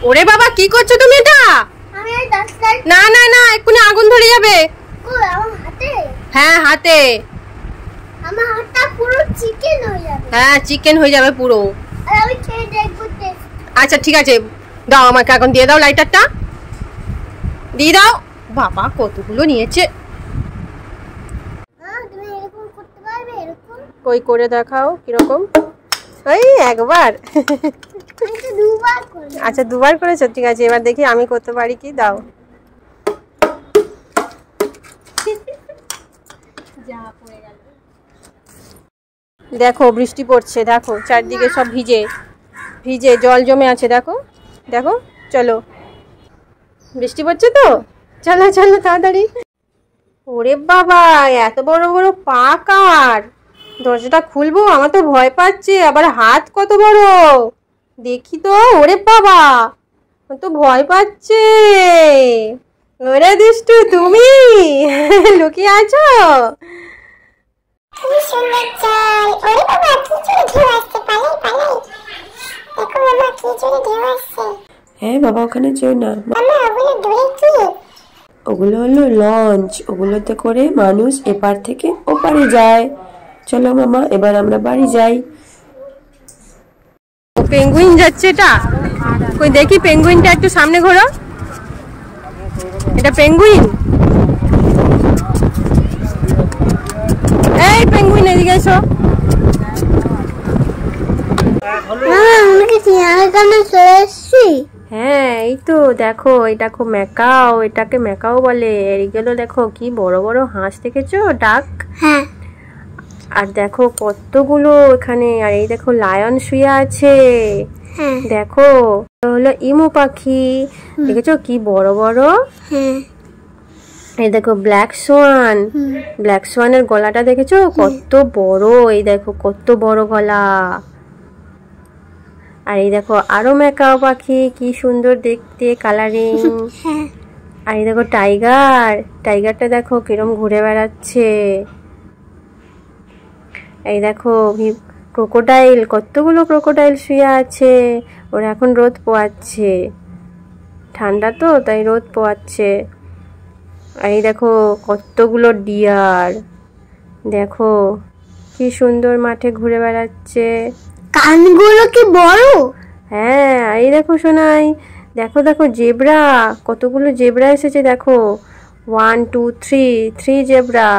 ওরে বাবা কি করছো তুমি এটা? না না না এক্ষুনি আগুন ধরে যাবে। হ্যাঁ হাতে। আমার হাতটা পুরো চিকেন হয়ে যাবে। হ্যাঁ চিকেন হয়ে যাবে পুরো। আর আমি খেয়ে দেখব টেস্ট। আচ্ছা ঠিক আছে দাও আমাকে এখন দিয়ে দাও লাইটারটা দিয়ে দাও। বাবা কতগুলো নিয়েছে। তুমি এরকম করতে পারবে এরকম? কই করে দেখাও কিরকম। এই একবার। আমি দুবার করি। আচ্ছা দুবার করেছো ঠিক আছে এবার দেখি আমি করতে পারি কি দাও। যা পড়ে গেল। দেখো বৃষ্টি পড়ছে দেখো চারদিকে সব ভিজে ভিজে জল জমে আছে দেখো দেখো চলো বৃষ্টি পড়ছে তো চলো চলো তাড়াতাড়ি। ওরে বাবা এত বড় বড় পা কার। দরজাটা খুলবো আমার তো ভয় পাচ্ছে আবার হাত কত বড় দেখি তো। ওরে বাবা আমার তো ভয় পাচ্ছে। ওরে দুষ্টু তুমি লুকিয়ে আছো? খুব সুন্দর চাই। ওরে বাবা কি জোরে ঢেউ আসছে পালাই পালাই। দেখো মামা কি জোরে ঢেউ আসছে। হ্যাঁ বাবা ওখানে যেও না। মামা ওগুলো দূরে কি? ওগুলো হলো লঞ্চ ওগুলোতে করে মানুষ এপার থেকে ওপারে যায়। চলো মামা এবার আমরা বাড়ি যাই। ও পেঙ্গুইন যাচ্ছে এটা কই দেখি পেঙ্গুইনটা একটু সামনে ঘোরো। এটা পেঙ্গুইন। এই পেঙ্গুইন এদিকে এসো। আমি কি চিড়িয়াখানা চলে এসেছি? হ্যাঁ এই তো দেখো এটা খুব ম্যাকাও এটাকে ম্যাকাও বলে। এইগুলো দেখো কি বড় বড় হাঁস দেখেছো ডাক। হ্যাঁ আর দেখো কতগুলো এখানে। আর এই দেখো লায়ন শুয়ে আছে। হ্যাঁ দেখো হলো ইমু পাখি দেখেছো কি বড় বড়। হ্যাঁ এই দেখো ব্ল্যাক সোয়ান। ব্ল্যাক সোয়ানের গলাটা দেখেছো কত বড়। এই দেখো কত বড় গলা। আর এই দেখো আরো ম্যাকাও পাখি কি সুন্দর দেখতে কালারিং। আর এই দেখো টাইগার টাইগারটা দেখো কিরম ঘুরে বেড়াচ্ছে। এই দেখো ক্রোকোডাইল কতগুলো ক্রোকোডাইল শুয়ে আছে। ওরা এখন রোদ পোয়াচ্ছে ঠান্ডা তো তাই রোদ পোয়াচ্ছে। আর এই দেখো কতগুলো ডিয়ার দেখো কি সুন্দর মাঠে ঘুরে বেড়াচ্ছে। কানগুলো কি বড়? হ্যাঁ এই দেখো সোনাই দেখো দেখো জেব্রা কতগুলো জেব্রা এসেছে দেখো 1 2 3 জেব্রা